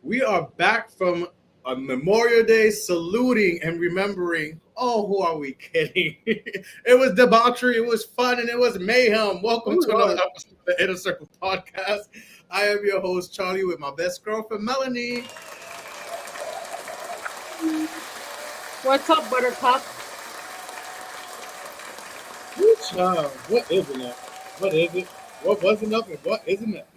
We are back from a Memorial Day saluting and remembering. Oh, who are we kidding? It was debauchery, it was fun, and it was mayhem. Welcome Oh to another Lord. episode of the Inner Circle Podcast. I am your host, Charlie, with my best girlfriend, Melanie. What's up, Buttercup? Woo, child. What isn't it? What is it? What wasn't up and what isn't it?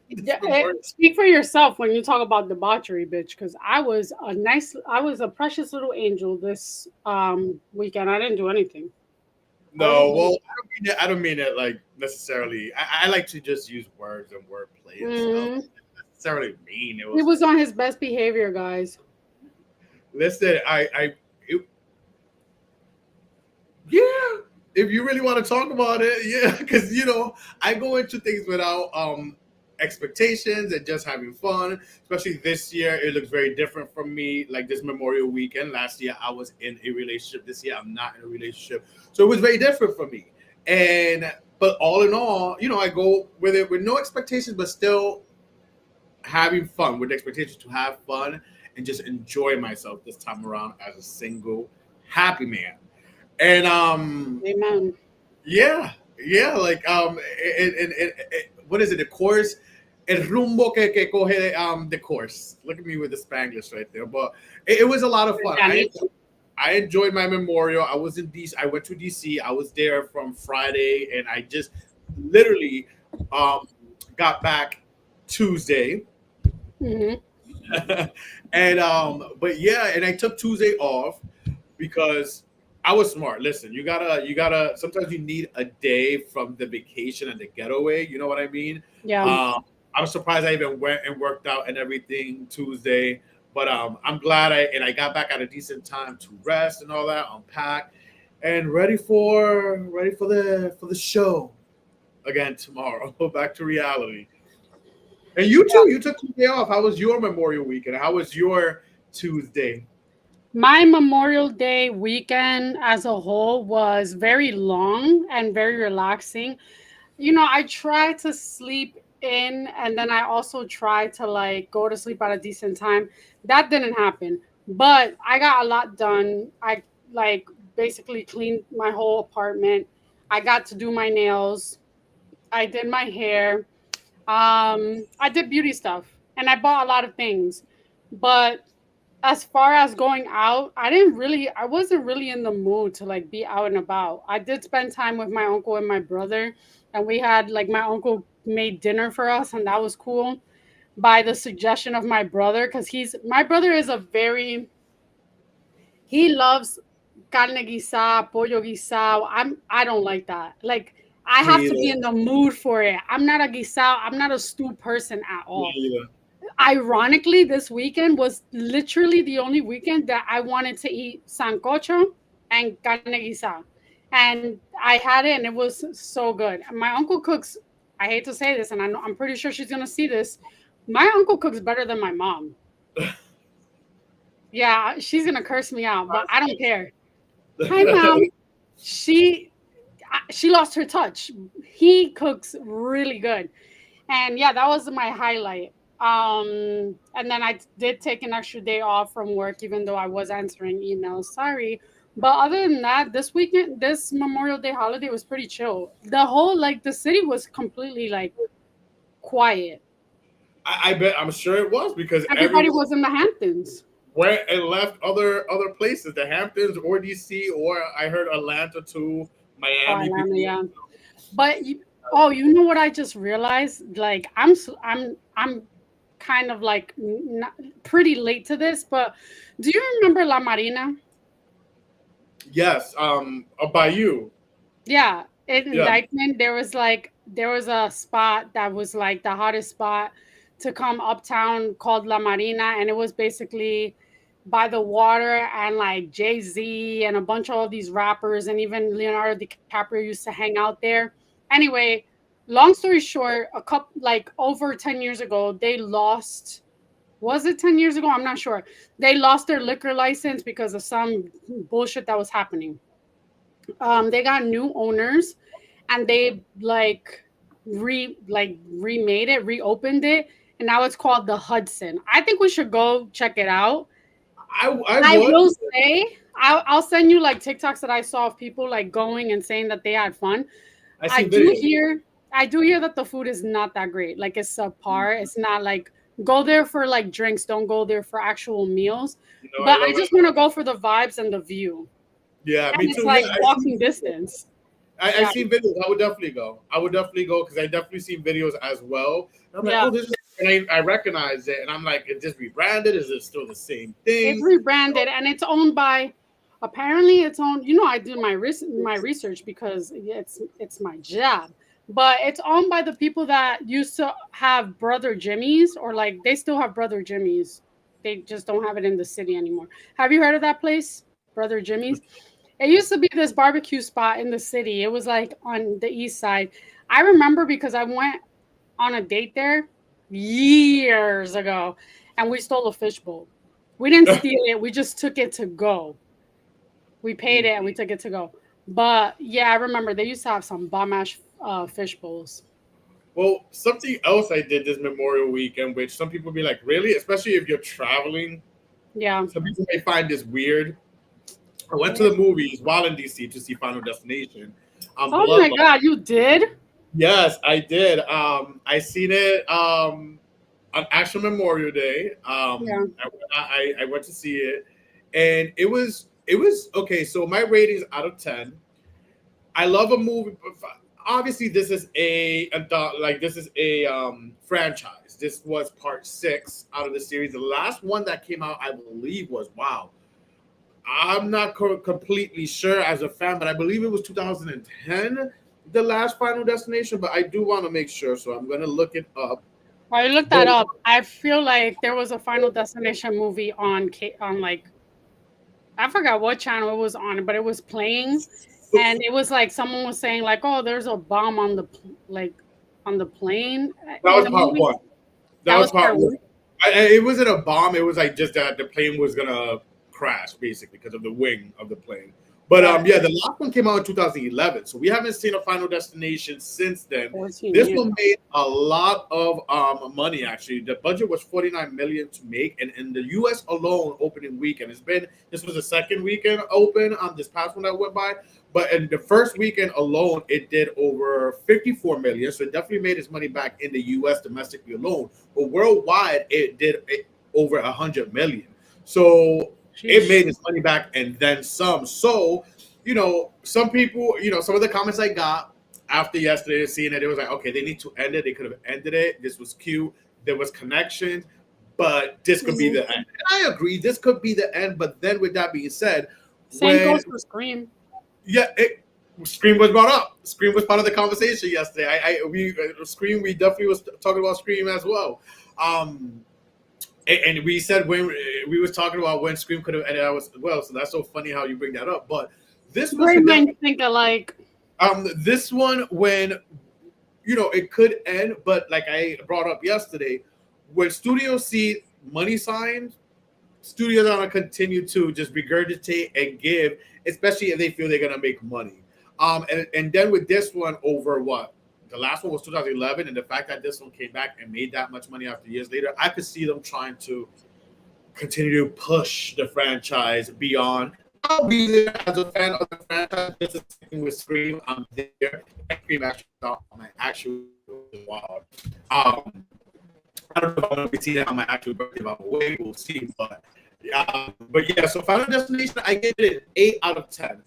This Memorial. Speak for yourself when you talk about debauchery, bitch. Because I was a precious little angel this weekend. I didn't do anything. I was No, well, I don't mean it like necessarily. I like to just use words and wordplay and stuff. Mhm. Necessarily mean it He was. was on his best behavior, guys. Listen, yeah. If you really want to talk about it, yeah, because I go into things without expectations and just having fun. Especially this year, it looks very different from me. Like this Memorial Weekend last year, I was in a relationship. This year, I'm not in a relationship, so it was very different for me. And but all in all, I go with it with no expectations, but still having fun with the expectation to have fun and just enjoy myself this time around as a single happy man. And Amen. yeah, like what is it? The course, el rumbo que coge the course. Look at me with the Spanglish right there, but it was a lot of fun. Janito. I enjoyed my memorial. I was in DC. I went to DC. I was there from Friday, and I just literally um, got back Tuesday. Hmm. And but yeah, and I took Tuesday off because I was smart. Listen, you gotta sometimes you need a day from the vacation and the getaway, you know what I mean? Yeah. I'm surprised I even went and worked out and everything Tuesday, but I'm glad I got back at a decent time to rest and all that, unpack and ready for the show again tomorrow. Back to reality. And you too. You took Tuesday off. How was your Memorial Weekend? How was your Tuesday? My Memorial Day weekend as a whole was very long and very relaxing. I try to sleep in and then I also try to like go to sleep at a decent time. That didn't happen, but I got a lot done. I like basically cleaned my whole apartment. I got to do my nails. I did my hair. I did beauty stuff and I bought a lot of things. But as far as going out, I wasn't really in the mood to like be out and about. I did spend time with my uncle and my brother, and we had like my uncle made dinner for us, and that was cool by the suggestion of my brother because my brother is a very he loves carne guisada, pollo guisado. I don't like that. Like I Me have to be either. in the mood for it. I'm not a guisado. I'm not a stew person at Me all. either. Ironically, this weekend was literally the only weekend that I wanted to eat sancocho and carne guisada. And I had it and it was so good. My uncle cooks, I hate to say this, and I'm pretty sure she's going to see this. My uncle cooks better than my mom. Yeah, she's going to curse me out, but I don't care. Hi, mom. She she lost her touch. He cooks really good. And yeah, that was my highlight. And then I did take an extra day off from work, even though I was answering emails. Sorry. But other than that, this Memorial Day holiday was pretty chill. The whole like the city was completely like quiet. I bet I'm sure it was because Everybody everyone was in the Hamptons. went and left other places, the Hamptons or DC, or I heard Atlanta too, Oh, Miami Atlanta, people. yeah. But you know what I just realized? Like I'm kind of like not, pretty late to this, but do you remember La Marina? Yes, by you. Yeah, in Yeah. Dykeman, there was a spot that was like the hottest spot to come uptown called La Marina, and it was basically by the water and like Jay Z and a bunch of all these rappers and even Leonardo DiCaprio used to hang out there. Anyway, long story short, a couple like over 10 years ago, they lost. Was it 10 years ago? I'm not sure. They lost their liquor license because of some bullshit that was happening. They got new owners and they like remade it, reopened it, and now it's called the Hudson. I think we should go check it out. I I would. will say, I'll send you like TikToks that I saw of people like going and saying that they had fun. I I see do videos. hear, I do hear that the food is not that great. Like it's subpar. It's not like go there for like drinks. Don't go there for actual meals. You know, I But I love it. just want to go for the vibes and the view. Yeah, And me it's too. Yeah, like walking distance. I Yeah, seen videos. I would definitely go. I would definitely go because I definitely seen videos as well. And I'm like, yeah. oh, this is, and I recognize it, and I'm like, is this rebranded? Is it still the same It's thing? rebranded and it's owned by. Apparently, it's owned. You know, I do my research because it's my job. But it's owned by the people that used to have Brother Jimmy's, or like they still have Brother Jimmy's. They just don't have it in the city anymore. Have you heard of that place, Brother Jimmy's? It used to be this barbecue spot in the city. It was like on the east side. I remember because I went on a date there years ago and we stole a fishbowl. We didn't steal it, we just took it to go. We paid it and we took it to go. But yeah, I remember they used to have some bomb ash fish bowls. Well, something else I did this Memorial Weekend, which some people be like, really, especially if you're traveling. Yeah. Some people may find this weird. I went to the movies while in DC to see Final Destination. Oh my Bloodbath. god, you did? Yes, I did. I seen it on actual Memorial Day. Yeah. I went to see it, and it was okay. So my ratings out of 10. I love a movie. But obviously, this is like this is a franchise. This was part 6 out of the series. The last one that came out, I believe, was wow. I'm not completely sure as a fan, but I believe it was 2010, the last Final Destination. But I do want to make sure, so I'm gonna look it up. While you look that But up, I feel like there was a Final Destination movie on on like I forgot what channel it was on, but it was playing, and it was like someone was saying like, "Oh, there's a bomb on the like on the plane that in was the part movie." one. That That was was part part one. one. It wasn't a bomb. It was like just that the plane was gonna crash, basically, because of the wing of the plane. But Right. yeah, the last one came out in 2011, so we haven't seen a Final Destination since then. 14 This years. one made a lot of money. Actually, the budget was 49 million to make, and in the U.S. alone, opening weekend, this was the second weekend open. This past one that went by, but in the first weekend alone, it did over 54 million. So it definitely made its money back in the U.S. domestically alone. But worldwide, it did over 100 million. So it Sheesh. made its money back and then some. So, some people, some of the comments I got after yesterday seeing it, it was like, okay, they need to end it. They could have ended it. This was cute. There was connection, but this could be Mhm. the end. And I agree, this could be the end. But then, with that being said, Same when goes for Scream. yeah, Scream was brought up. Scream was part of the conversation yesterday. Scream. We definitely was talking about Scream as well. Um, and we said when we was talking about when Scream could have ended out as well. So that's so funny how you bring that up. But this was Great minds definitely think alike. this one when it could end, but like I brought up yesterday, when studios see money signs, studios are gonna continue to just regurgitate and give, especially if they feel they're gonna make money. And then with this one over what the last one was 2011, and the fact that this one came back and made that much money after years later, I could see them trying to continue to push the franchise beyond. I'll be there as a fan of the franchise. Just as same with Scream, I'm there. And Scream actually thought on my actual wow. I don't know if I'm gonna be seeing it on my actual birthday, but wait, we'll see. But yeah, so Final Destination, I give it an 8 out of 10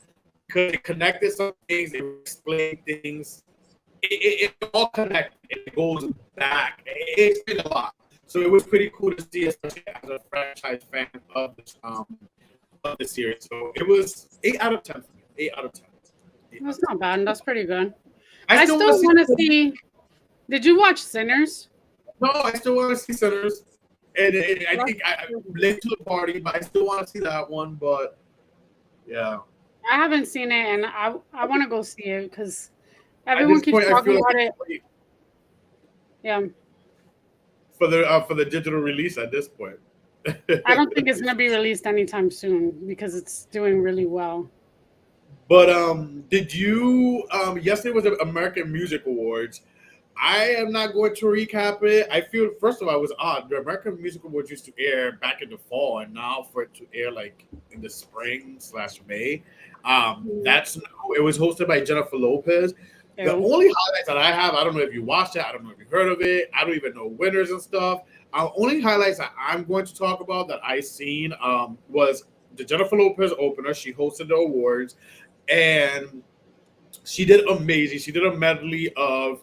because it connected some things, it explained things, it all connected, it goes back, it explained a lot. So it was pretty cool to see, especially as a franchise fan of the series. So it was 8 out of 10 for me. 8 out of 10. That's not bad. That's pretty good. I I still still want to want to see. see. Did you watch Sinners? No, I still want to see Sinners, and I think I'm late to the party, but I still want to see that one. But yeah, I haven't seen it, and I want to go see it because at everyone this keeps point, I talking feel like about it. it's late Yeah, for the digital release at this point. I don't think it's gonna be released anytime soon because it's doing really well. But did you yesterday was the American Music Awards? I am not going to recap it. I feel first of all, it was odd. The American Music Awards used to air back in the fall, and now for it to air like in the spring/May, that's now, it was hosted by Jennifer Lopez. The Ew. only highlights that I have, I don't know if you watched it, I don't know if you heard of it, I don't even know winners and stuff. Only highlights that I'm going to talk about that I seen was the Jennifer Lopez opener. She hosted the awards, and she did amazing. She did a medley of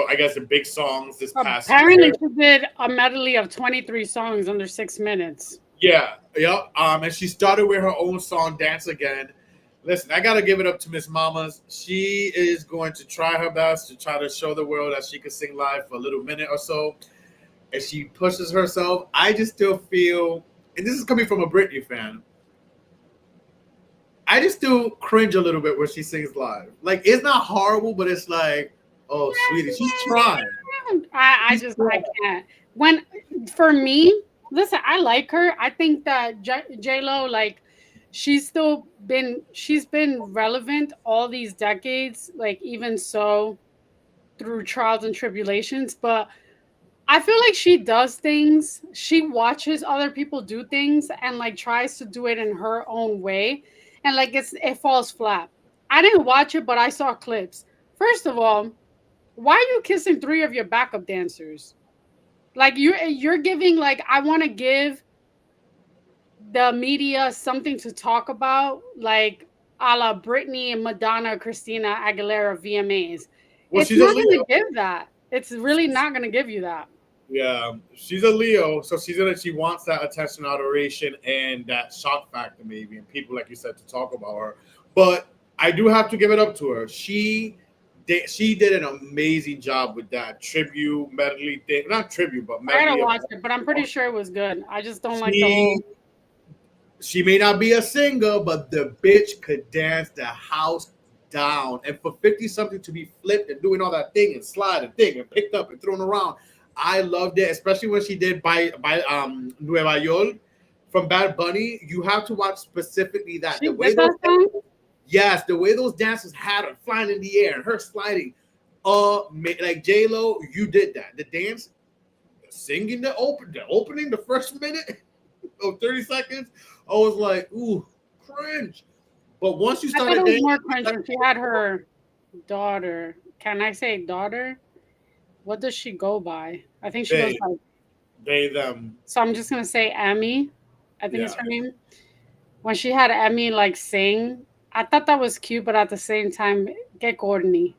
I guess the big songs this past Apparently, year. she did a medley of 23 songs under 6 minutes. Yeah, yeah. And she started with her own song, "Dance Again." Listen, I gotta give it up to Miss Mamas. She is going to try her best to try to show the world that she can sing live for a little minute or so. And she pushes herself. I just still feel, and this is coming from a Britney fan, I just still cringe a little bit when she sings live. Like it's not horrible, but it's like, oh, sweetie, she's trying. I She's just I trying. can't. When for me, listen, I like her. I think that J Lo, like, she's been relevant all these decades. Like even so, through trials and tribulations. But I feel like she does things. She watches other people do things and like tries to do it in her own way, and like it falls flat. I didn't watch it, but I saw clips. First of all, why are you kissing three of your backup dancers? Like you're giving, like, I want to give the media something to talk about, like a la Britney and Madonna, Christina Aguilera VMAs. Well, It's she's a not going to Leo. give that. It's really not going to give you that. Yeah, she's a Leo, so she wants that attention, adoration, and that shock factor, maybe, and people like you said to talk about her. But I do have to give it up to her. She did an amazing job with that tribute medley thing. Not tribute, but I gotta medley of watch it, but I'm pretty sure it was good. I just don't like the she whole. she may not be a singer, but the bitch could dance the house down. And for 50 something to be flipped and doing all that thing and slide and thing and picked up and thrown around, I loved it, especially when she did by Nueva York from Bad Bunny. You have to watch specifically that. She The way did those that song. yes, the way those dancers had her flying in the air and her sliding. Like J Lo, you did that. The dance, singing the opening, the first minute of 30 seconds, I was like, ooh, cringe. But once you I thought started it was more cringe dancing, when she had her daughter. Can I say daughter? What does she go by? I think she goes they, by. them, So I'm just gonna say Emmy. I think it's yeah. her name. When she had Emmy like sing, I thought that was cute, but at the same time, get corny.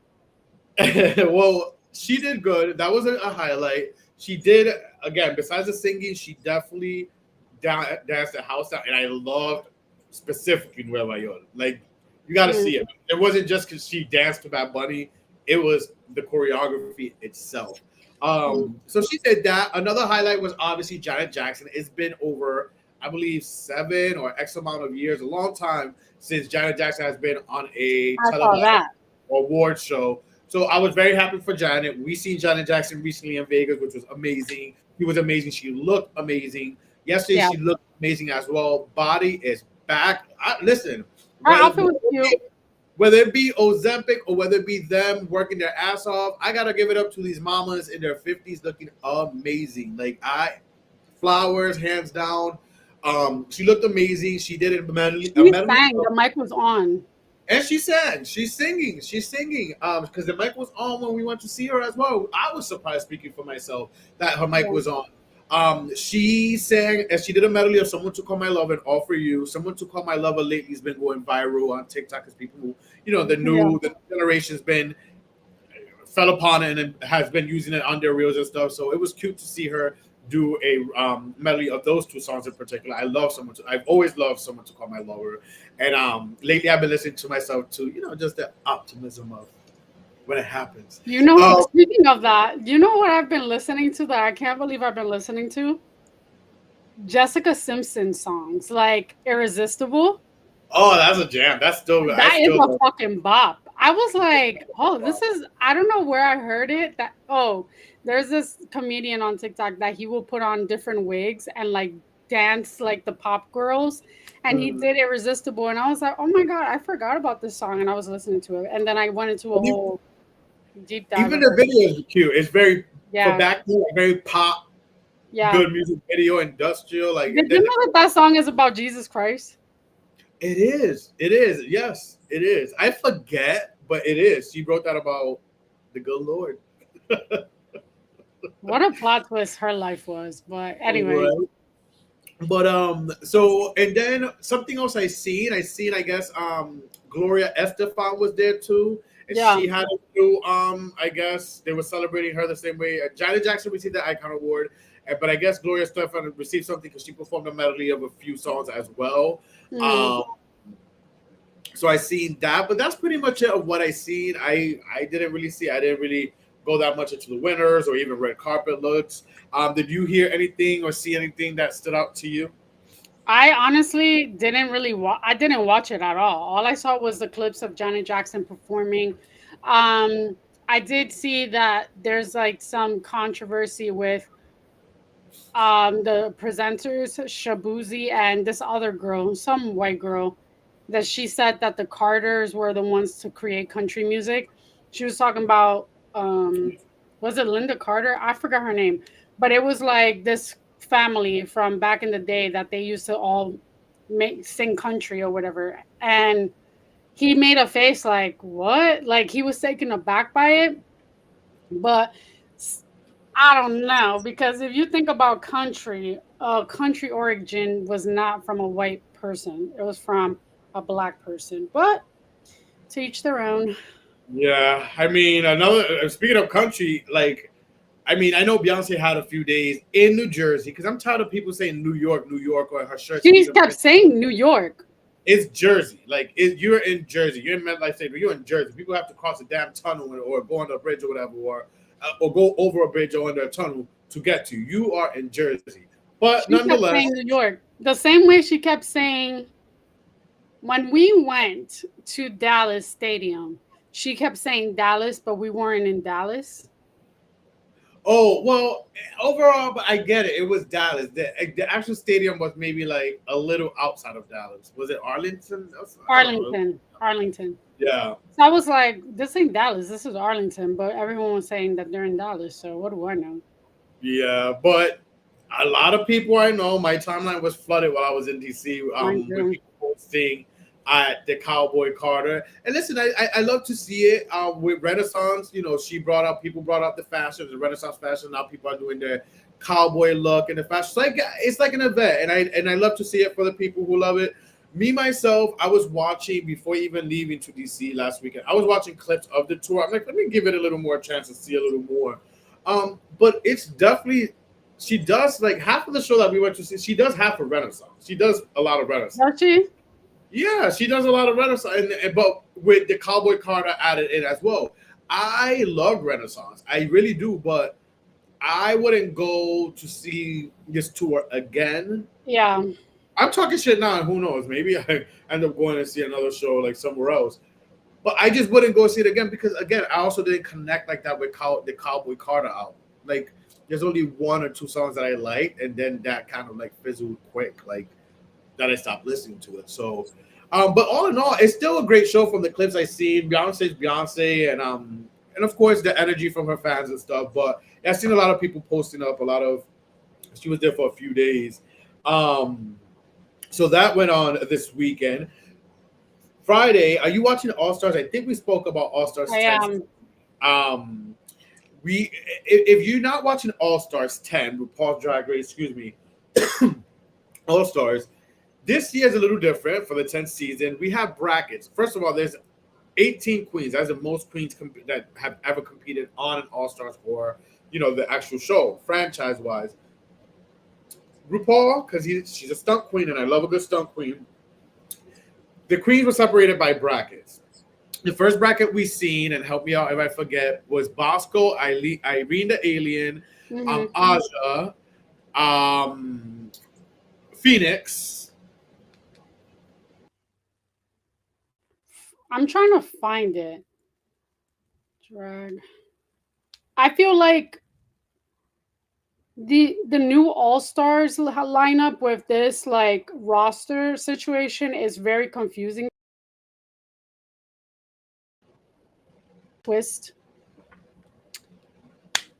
Well, she did good. That was a highlight. She did again. Besides the singing, she definitely danced the house down, and I loved specifically Nueva York. Like you got to Mm, see it. It wasn't just because she danced to Bad Bunny; it was the choreography itself. mm. So she did that. Another highlight was obviously Janet Jackson. It's been over, I believe, 7 or X amount of years, a long time since Janet Jackson has been on a I saw televised that. award show. So I was very happy for Janet. We seen Janet Jackson recently in Vegas, which was amazing. She was amazing. She looked amazing. Yesterday, Yeah, she looked amazing as well. Body is back. Listen, her whether, outfit was cute. whether it be Ozempic or whether it be them working their ass off, I gotta give it up to these mamas in their 50s looking amazing. Like flowers, hands down. She looked amazing. She did a She medley sang. The mic was on. and she sang, she's singing. Because the mic was on when we went to see her as well. I was surprised, speaking for myself, that her mic Yeah, was on. She sang and she did a medley of "Someone to Call My Love" and "All for You." "Someone to Call My Lover" lately has been going viral on TikTok because people who, yeah. the generation's been fell upon it and has been using it on their reels and stuff. So it was cute to see her do a medley of those two songs in particular. I've always loved "Someone to Call My Lover," and lately I've been listening to myself to just the optimism of when it happens. You know, Um, speaking of that, you know what I've been listening to that I can't believe I've been listening to? Jessica Simpson songs, like Irresistible. oh, that's a jam. That's still I That is still a love. fucking bop. I was like, oh, this is, I don't know where I heard it. There's this comedian on TikTok that he will put on different wigs and like dance like the pop girls. And he Mm. did Irresistible. And I was like, oh my God, I forgot about this song. And I was listening to it. And then I went into a When you whole Deep dive Even of the her. video is cute. It's very for Yeah, back then, like, very pop, yeah. good music video, industrial. Like Did you know that that song is about Jesus Christ? it is. It is. Yes, it is. I forget, but it is. She wrote that about the good Lord. What a plot twist her life was. But anyway, Right. But so and then something else I seen I guess Gloria Estefan was there too, and yeah. she had a new I guess they were celebrating her the same way Janet Jackson received the Icon Award, but I guess Gloria Estefan received something because she performed a medley of a few songs as well. Mm. um so I seen that, but that's pretty much it of what I seen. I didn't really go that much into the winners or even red carpet looks. Did you hear anything or see anything that stood out to you? I honestly didn't really I didn't watch it at all. All I saw was the clips of Janet Jackson performing. I did see that there's like some controversy with the presenters Shabuzi and this other girl, some white girl, that she said that the Carters were the ones to create country music. She was talking about was it Linda Carter? I forgot her name, but it was like this family from back in the day that they used to all sing country or whatever. And he made a face like, what? Like he was taken aback by it. But I don't know, because if you think about country, country origin was not from a white person; it was from a black person. But to each their own. Yeah, I mean, another speaking of country, like I mean, I know Beyonce had a few days in New Jersey because I'm tired of people saying New York, or her shirts She even kept print. saying New York. It's Jersey. Like you're in Jersey. You're in MetLife Stadium. You're in Jersey. People have to cross a damn tunnel or go under a bridge or whatever, or go over a bridge or under a tunnel to get to you. You are in Jersey. But She kept nonetheless, saying New York. The same way she kept saying when we went to Dallas Stadium, she kept saying Dallas, but we weren't in Dallas. oh well, overall, but I get it. It was Dallas. The actual stadium was maybe like a little outside of Dallas. Was it Arlington? I don't know. Arlington. Arlington. Yeah, So I was like, this ain't Dallas, this is Arlington. But everyone was saying that they're in Dallas. So what do I know? yeah. But a lot of people I know, my timeline was flooded while I was in DC. Mind With you. people posting at the Cowboy Carter. And listen, I love to see it. With Renaissance, she brought up people brought up the fashion, the Renaissance fashion. Now people are doing their cowboy look and the fashion. It's like an event, and I love to see it for the people who love it. Me myself, I was watching before even leaving to DC last weekend. I was watching clips of the tour. I'm like, let me give it a little more chance to see a little more. But it's definitely she does like half of the show that we went to see. She does half of Renaissance. She does a lot of Renaissance. Does she? Yeah, she does a lot of Renaissance, but with the Cowboy Carter added in as well. I love Renaissance, I really do, but I wouldn't go to see this tour again. Yeah. I'm talking shit now, and who knows? Maybe I end up going and see another show like somewhere else. But I just wouldn't go see it again because again, I also didn't connect like that with the Cowboy Carter album. Like, there's only one or two songs that I liked, and then that kind of like fizzled quick. Like that I stopped listening to it. So, but all in all, it's still a great show from the clips I seen. Beyonce's Beyonce, and of course the energy from her fans and stuff. But yeah, I've seen a lot of people posting up a lot of. She was there for a few days. Um, so that went on this weekend. Friday, are you watching All Stars? I think we spoke about All Stars I 10. am. Um, if you're not watching All Stars 10, RuPaul's Drag Race, excuse me, All Stars, this year is a little different for the 10th season. We have brackets. First of all, there's 18 queens. That's the most queens that have ever competed on an All Stars or the actual show, franchise wise. RuPaul, because she's a stunt queen, and I love a good stunt queen. The queens were separated by brackets. The first bracket we seen, and help me out if I forget, was Bosco, Irene the Alien, Hmm. Aja, Phoenix. I'm trying to find it. Drag. I feel like the new All Stars lineup with this like roster situation is very confusing. Twist.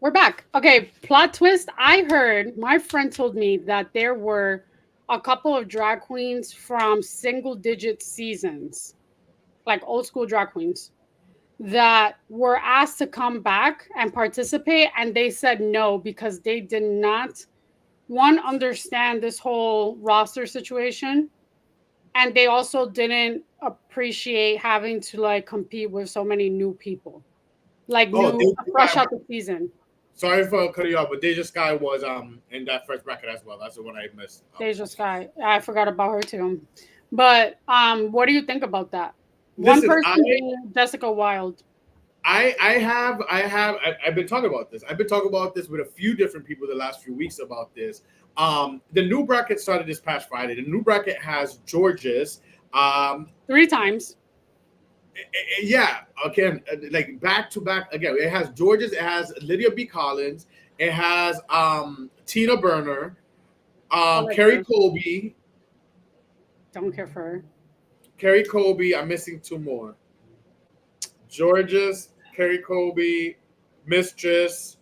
We're back. Okay, plot twist. I heard my friend told me that there were a couple of drag queens from single digit seasons, like old school drag queens, that were asked to come back and participate, and they said no because they did not one understand this whole roster situation, and they also didn't appreciate having to like compete with so many new people, like Oh, new fresh out the season. sorry for cutting you off, but Deja Sky was in that first bracket as well. That's the one I missed. Deja Sky, I forgot about her too. But what do you think about that? One Listen, person being Jessica Wilde. I've been talking about this. I've been talking about this with a few different people the last few weeks about this. The new bracket started this past Friday. The new bracket has Georges. 3 times. Yeah, again, like back to back again. It has Georges, it has Lydia B. Collins, it has Tina Burner, like Carrie her. Colby. Don't care for her. Carrie Colby, I'm missing 2 more. Georges, Carrie Colby, Mistress.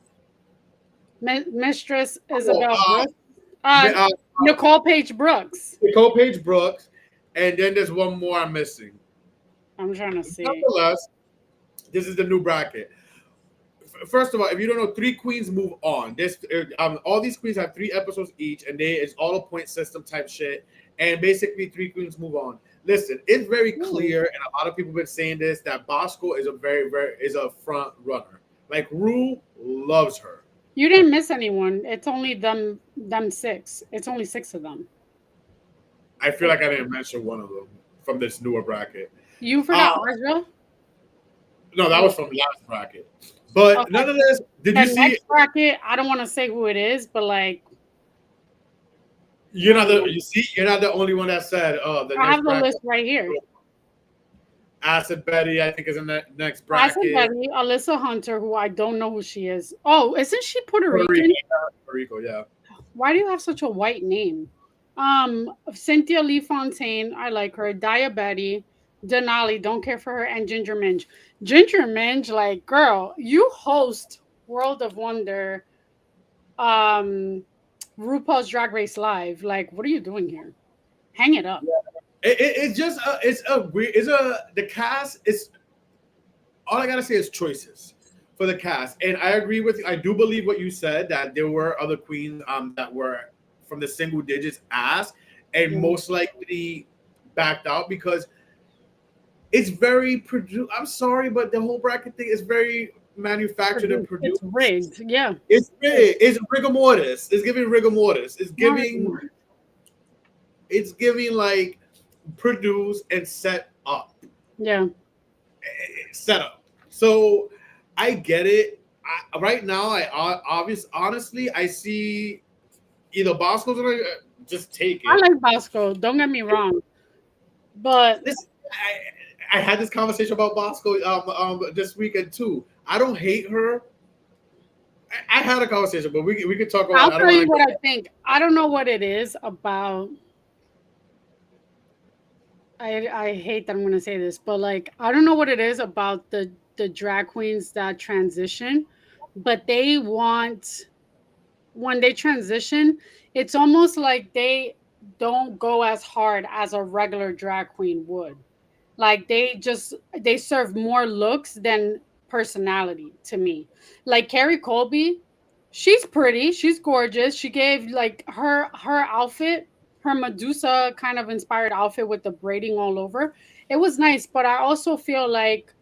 Mistress Isabel Brooks. Mi- uh, Nicole Page Brooks. Nicole Page Brooks, and then there's 1 more I'm missing. I'm trying to see. Nonetheless, this is the new bracket. First of all, if you don't know, 3 queens move on. This all these queens have 3 episodes each, and it's all a point system type shit. And basically, 3 queens move on. Listen, it's very clear, and a lot of people have been saying this, that Bosco is a front runner. Like Rue loves her. You didn't miss anyone. It's only them 6. It's only 6 of them. I feel like I didn't mention one of them from this newer bracket. You forgot Audra? No, that was from last bracket. But Okay. nonetheless, did The you see? next bracket, I don't want to say who it is, but like You're not the only one that said, "Oh, the I next have the bracket." list right here. Acid Betty, I think, is in the next bracket. Acid Betty, Alyssa Hunter, who I don't know who she is. Oh, isn't she Puerto Rican? Puerto Rico, yeah. Why do you have such a white name? Cynthia Lee Fontaine, I like her. Diabetti, Denali, don't care for her, and Ginger Minge. Ginger Minge, like, girl, you host World of Wonder, RuPaul's Drag Race Live. Like, what are you doing here? Hang it up. It's just the cast is all I gotta say is choices for the cast, and I agree with you. I do believe what you said, that there were other queens that were from the single digits asked, and most likely backed out because it's very produced. I'm sorry, but the whole bracket thing is very manufactured and produced. It's rigged, yeah. It's rigged. It's rigor mortis. It's giving rigor mortis. It's giving like produce and set up. Yeah. Set up. So I get it. Right now, honestly, I see either Bosco's gonna just take it. I like Bosco. Don't get me wrong, but I had this conversation about Bosco this weekend too. I don't hate her. I had a conversation, but we could talk about. I'll tell you what I think. I don't know what it is about. I hate that I'm going to say this, but like I don't know what it is about the drag queens that transition, but they want when they transition, it's almost like they don't go as hard as a regular drag queen would. Like they serve more looks than personality to me. Like Carrie Colby, she's pretty, she's gorgeous. She gave like her outfit, her Medusa kind of inspired outfit with the braiding all over. It was nice, but I also feel like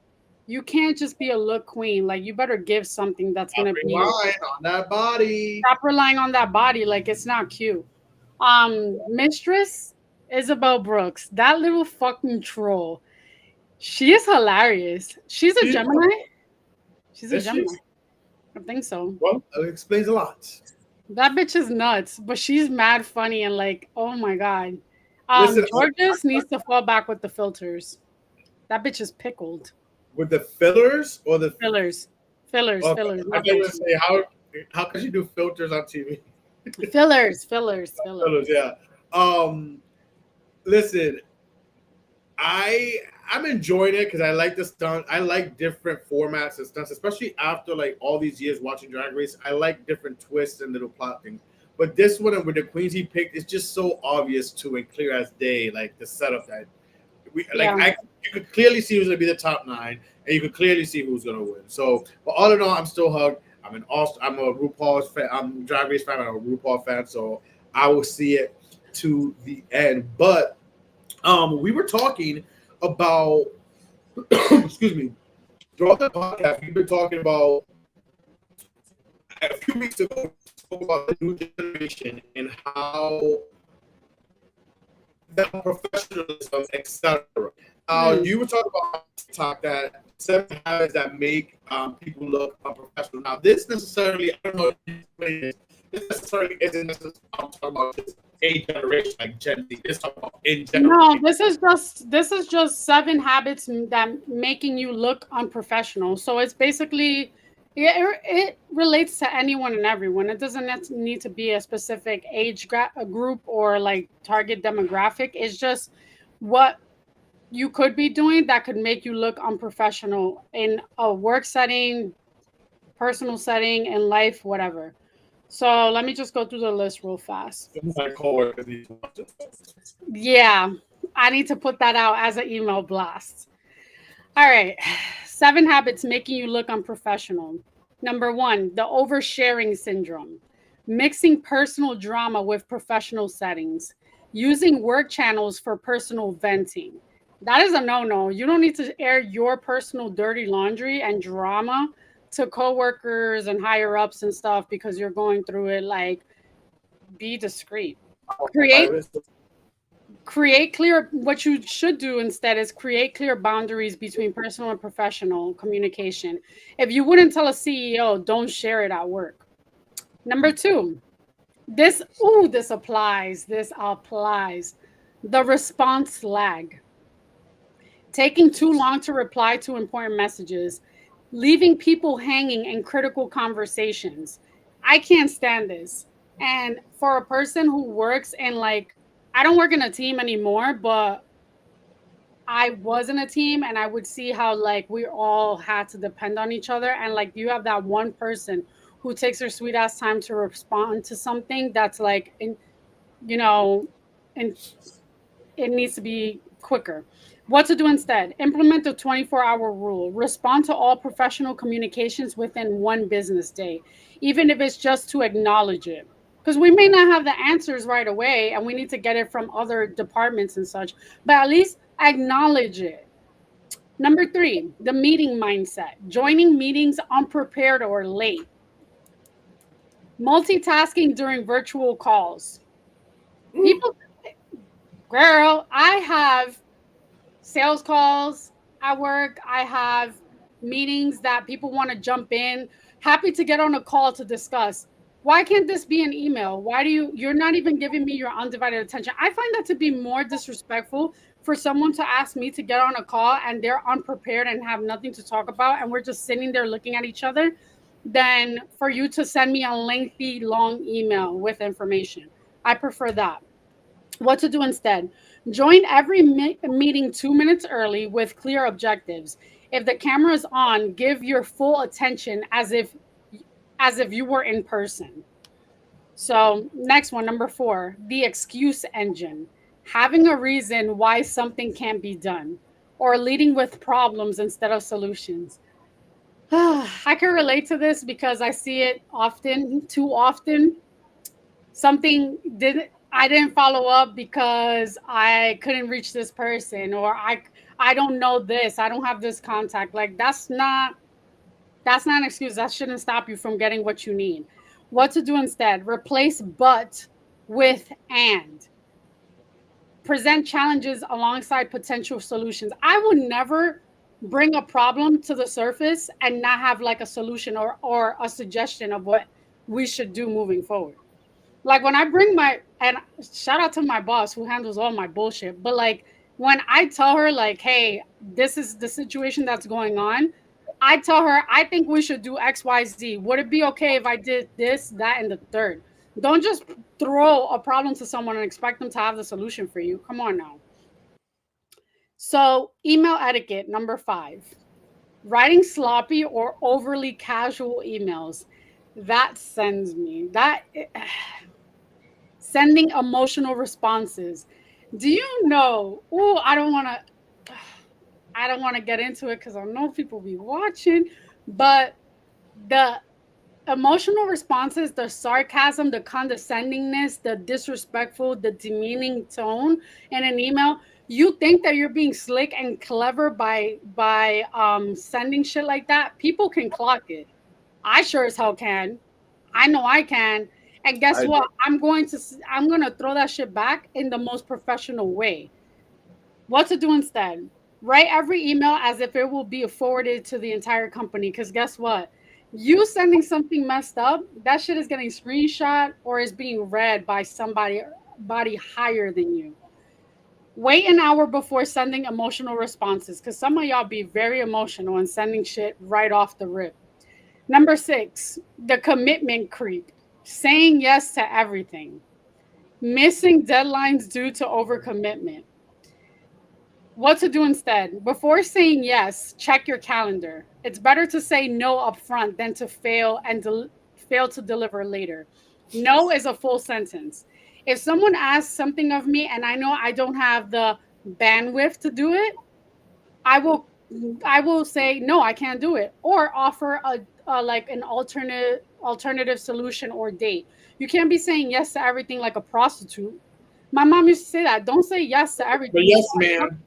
you can't just be a look queen. Like you better give something that's gonna be relying on that body. Stop relying on that body. Like it's not cute. Mistress Isabel Brooks, that little fucking troll. She is hilarious. She's a Gemini. She's a Gemini. I think so. Well, it explains a lot. That bitch is nuts, but she's mad funny and like, oh my god. Georges needs to fall back with the filters. That bitch is pickled. With the fillers or the fillers? Fillers. I was going to say how could you do filters on TV? Fillers. Yeah. Listen, I I'm enjoying it because I like the stunt. I like different formats and stunts, especially after like all these years watching Drag Race. I like different twists and little plot things. But this one and with the queens he picked, it's just so obvious to and clear as day. Like the setup that we like, Yeah. you could clearly see who's gonna be the top nine, and you could clearly see who's gonna win. So, but all in all, I'm still hugged. I'm a RuPaul's fan. I'm a Drag Race fan. I'm a RuPaul fan. So I will see it to the end. But we were talking about excuse me, throughout the podcast, we've been talking about a few weeks ago, we spoke about the new generation and how that professionalism, etc. Mm. You were talking about TikTok that 7 habits that make people look unprofessional. Now, this necessarily, I don't know if this necessarily isn't necessarily, I'm talking about just a generation like Gen Z. This talking about in general. No, this is just 7 habits that making you look unprofessional. So it's basically it relates to anyone and everyone. It doesn't need to be a specific a group or like target demographic. It's just what you could be doing that could make you look unprofessional in a work setting, personal setting, in life, whatever. So let me just go through the list real fast. Some of my coworkers need to watch this. Yeah, I need to put that out as an email blast. All right. 7 habits making you look unprofessional. Number one, the oversharing syndrome, mixing personal drama with professional settings, using work channels for personal venting. That is a no no. You don't need to air your personal dirty laundry and drama to coworkers and higher ups and stuff because you're going through it. Like, be discreet. Create create clear what you should do instead is create clear boundaries between personal and professional communication. If you wouldn't tell a CEO, don't share it at work. Number two, this applies, the response lag, taking too long to reply to important messages, leaving people hanging in critical conversations. I can't stand this. And for a person who works in like, I don't work in a team anymore, but I was in a team and I would see how like we all had to depend on each other. And like you have that one person who takes their sweet ass time to respond to something that's like you know, and it needs to be quicker. What to do instead? Implement the 24-hour rule. Respond to all professional communications within one business day, even if it's just to acknowledge it. Because we may not have the answers right away and we need to get it from other departments and such, but at least acknowledge it. Number three, the meeting mindset. Joining meetings unprepared or late. Multitasking during virtual calls. People, girl, I have sales calls at work. I have meetings that people want to jump in. Happy to get on a call to discuss. Why can't this be an email? Why do you're not even giving me your undivided attention? I find that to be more disrespectful for someone to ask me to get on a call and they're unprepared and have nothing to talk about and we're just sitting there looking at each other than for you to send me a lengthy long email with information. I prefer that. What to do instead? Join every meeting 2 minutes early with clear objectives. If the camera is on, give your full attention as if you were in person. So, next one, number four, the excuse engine. Having a reason why something can't be done or leading with problems instead of solutions. I can relate to this because I see it often, too often. Something didn't I didn't follow up because I couldn't reach this person or I don't know this. I don't have this contact. Like that's not an excuse. That shouldn't stop you from getting what you need. What to do instead? Replace but with and. Present challenges alongside potential solutions. I would never bring a problem to the surface and not have like a solution or a suggestion of what we should do moving forward. Like when I bring my and shout out to my boss who handles all my bullshit, but like when I tell her like, hey, this is the situation that's going on, I tell her I think we should do XYZ. Would it be okay if I did this, that, and the third? Don't just throw a problem to someone and expect them to have the solution for you. Come on now. So, email etiquette number 5. Writing sloppy or overly casual emails. That sends me. That sending emotional responses. Do you know? Oh, I don't want to get into it cuz I know people be watching, but the emotional responses, the sarcasm, the condescendingness, the disrespectful, the demeaning tone in an email, you think that you're being slick and clever by sending shit like that. People can clock it. I sure as hell can. I know I can. And guess I what? I'm going to throw that shit back in the most professional way. What to do instead? Write every email as if it will be forwarded to the entire company. Because guess what? You sending something messed up, that shit is getting screenshot or is being read by somebody higher than you. Wait an hour before sending emotional responses because some of y'all be very emotional and sending shit right off the rip. Number 6, the commitment creep. Saying yes to everything. Missing deadlines due to overcommitment. What to do instead? Before saying yes, check your calendar. It's better to say no upfront than to fail and fail to deliver later. No is a full sentence. If someone asks something of me and I know I don't have the bandwidth to do it, I will I will say no, I can't do it, or offer a like an alternative solution or date. You can't be saying yes to everything like a prostitute. My mom used to say that. Don't say yes to but everything. yes, man.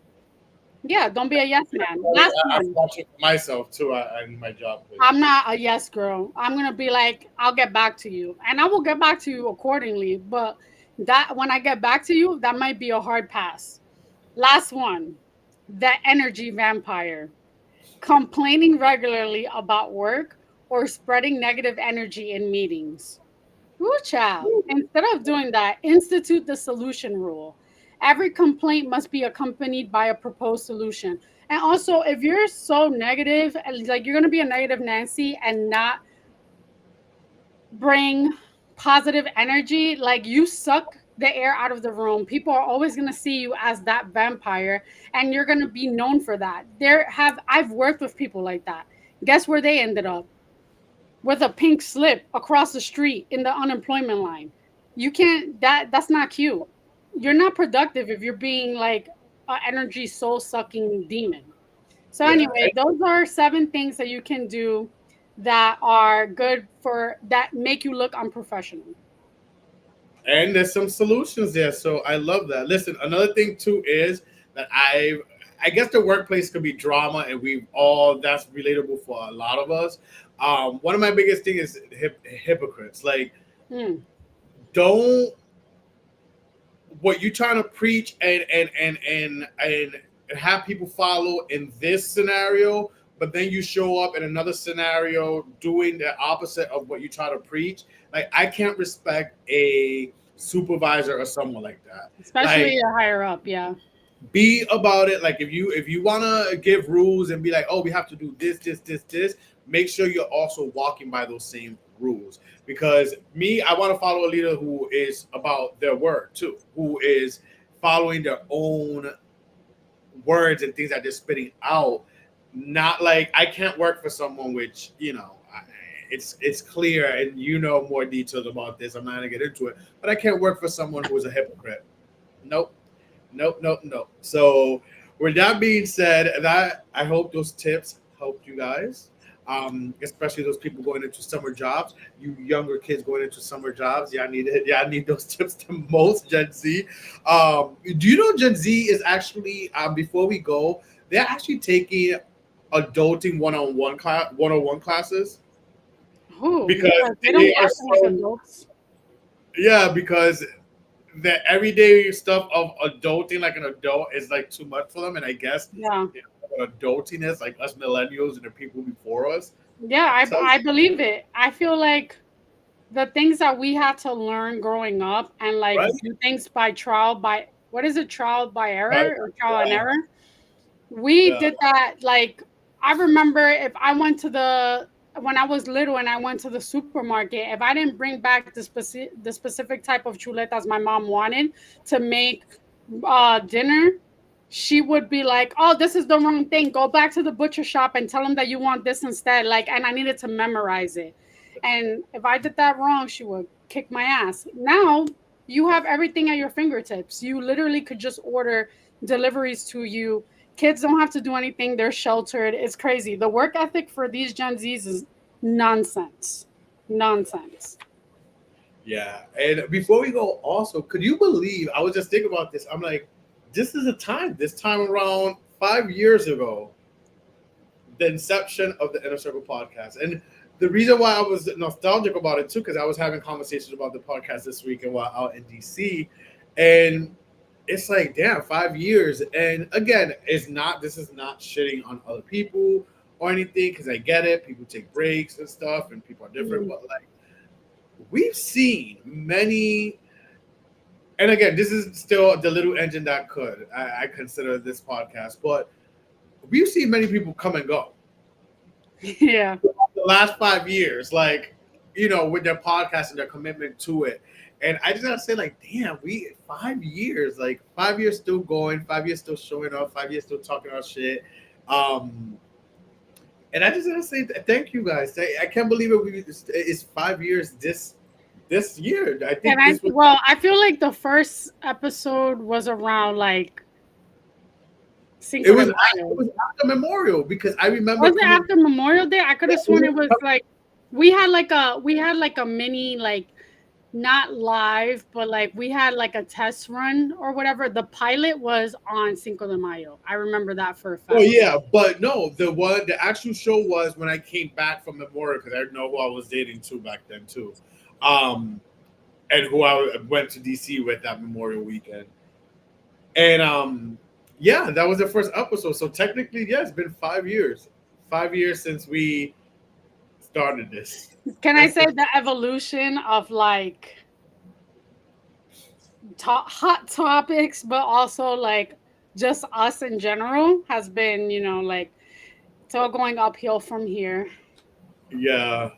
Yeah, don't be a yes man. Last I'm one. watching myself too. In my job place. I'm not a yes girl. I'm gonna be like, I'll get back to you, and I will get back to you accordingly. But that when I get back to you, that might be a hard pass. Last one, the energy vampire, complaining regularly about work or spreading negative energy in meetings. Ooh, child. Instead of doing that, institute the solution rule. Every complaint must be accompanied by a proposed solution. And also, if you're so negative, like you're going to be a negative Nancy and not bring positive energy, like you suck the air out of the room. People are always going to see you as that vampire and you're going to be known for that. I've worked with people like that. Guess where they ended up? With a pink slip across the street in the unemployment line. You can't that's not cute. You're not productive if you're being like an energy soul sucking demon. So Yeah, anyway, those are 7 things that you can do that are good for that make you look unprofessional. and there's some solutions there. So I love that. Listen, another thing too is that I guess the workplace could be drama, and we've all that's relatable for a lot of us. One of my biggest thing is hypocrites. Like, Hmm. don't what you trying to preach and have people follow in this scenario, but then you show up in another scenario doing the opposite of what you try to preach. Like, I can't respect a supervisor or someone like that. Especially Like, a higher up, yeah. be about it. Like, if you want to give rules and be like, oh, we have to do this, make sure you're also walking by those same rules. Because me, I want to follow a leader who is about their word too, who is following their own words and things that they're spitting out. Not like, I can't work for someone which, it's clear, and you know more details about this. I'm not gonna get into it, but I can't work for someone who is a hypocrite. Nope. Nope, nope, nope. So, with that being said, that I hope those tips helped you guys, especially those people going into summer jobs. You younger kids going into summer jobs, yeah, I need it. Yeah, I need those tips the most. Gen Z. Do you know Gen Z is actually before we go, they're actually taking adulting one-on-one classes Who? because Because they don't they are act like so, adults. yeah, because the everyday stuff of adulting like an adult is like too much for them, and I guess Yeah. adultiness, like us millennials and the people before us. Yeah, So I believe it. I feel like the things that we had to learn growing up and like right, do things by trial by what is it, trial by right, error or trial and yeah, error, we yeah, did that. Like I remember if I went to the when I was little and I went to the supermarket, if I didn't bring back the specific type of chuletas my mom wanted to make dinner, she would be like, "Oh, this is the wrong thing. Go back to the butcher shop and tell them that you want this instead." Like, and I needed to memorize it. And if I did that wrong, she would kick my ass. Now you have everything at your fingertips. You literally could just order deliveries to you. Kids don't have to do anything. They're sheltered. It's crazy. The work ethic for these Gen Zs is nonsense. Nonsense. Yeah. And before we go, also, could you believe I was just thinking about this? I'm like, this is a time, this time around 5 years ago, the inception of the Inner Circle podcast. And the reason why I was nostalgic about it too, because I was having conversations about the podcast this weekend while out in DC. And it's like, damn, 5 years. And again, this is not shitting on other people or anything, because I get it. People take breaks and stuff and people are different, but like we've seen many, and again, this is still the little engine that could. I consider this podcast, but we've seen many people come and go. Yeah. The last 5 years, like, with their podcast and their commitment to it. And I just gotta say, like, damn, we 5 years, like 5 years still going, 5 years still showing up, 5 years still talking our shit. And I just gotta say thank you guys. I can't believe it's 5 years this year. I think I feel like the first episode was around like it was after Memorial, because I remember. Was it after Memorial Day? I could have sworn it was like we had like a mini, like, not live, but like we had like a test run or whatever. The pilot was on Cinco de Mayo. I remember that for a fact. Oh yeah, but no, the actual show was when I came back from Memorial, because I know who I was dating too back then too, and who I went to DC with that Memorial weekend, and yeah, that was the first episode. So technically, yeah, it's been 5 years. 5 years since we started this. Can I say the evolution of like hot topics, but also like just us in general has been, like, it's all going uphill from here. Yeah,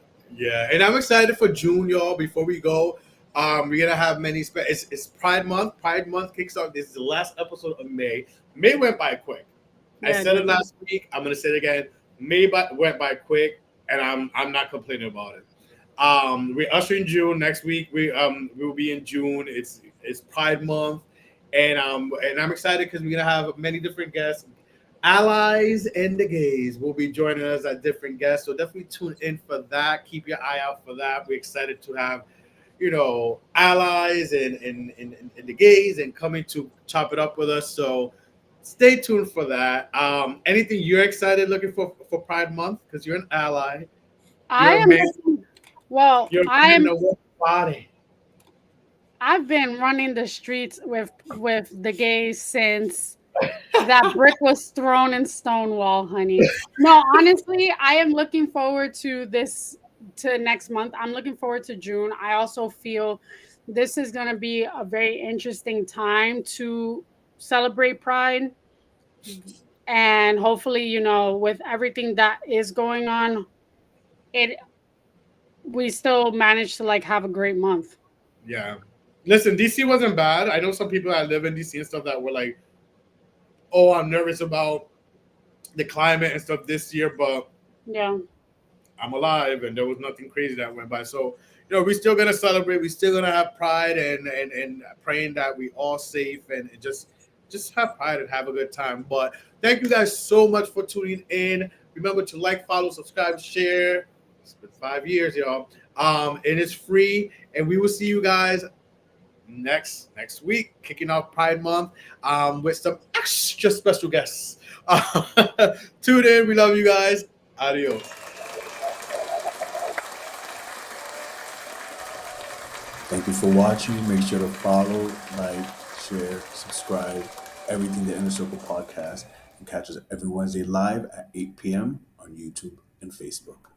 and I'm excited for June, y'all. Before we go, we're gonna have many. It's Pride Month. Pride Month kicks off. This is the last episode of May. May went by quick. I said it last week. I'm gonna say it again. May went by quick, and I'm not complaining about it. We're ushering June next week. We will be in June. It's Pride Month, and I'm excited because we're gonna have many different guests. Allies and the gays will be joining us at different guests, so definitely tune in for that. Keep your eye out for that. We're excited to have, allies and the gays and coming to chop it up with us. So stay tuned for that. Anything you're excited looking for Pride Month, because you're an ally. I've been running the streets with the gays since that brick was thrown in Stonewall, honey. No, honestly, I am looking forward to next month. I'm looking forward to June. I also feel this is going to be a very interesting time to celebrate Pride. And hopefully, with everything that is going on, we still managed to like have a great month. Yeah. Listen, DC wasn't bad. I know some people that live in DC and stuff that were like, oh, I'm nervous about the climate and stuff this year, but yeah, I'm alive and there was nothing crazy that went by. So, we're still gonna celebrate. We're still gonna have pride and praying that we all safe and just have pride and have a good time. But thank you guys so much for tuning in. Remember to like, follow, subscribe, share. It's been 5 years, y'all. And it's free. And we will see you guys next week, kicking off Pride Month, with some extra special guests. Tune in. We love you guys. Adios. Thank you for watching. Make sure to follow, like, share, subscribe, everything the Inner Circle Podcast, and catch us every Wednesday live at 8 p.m. on YouTube and Facebook.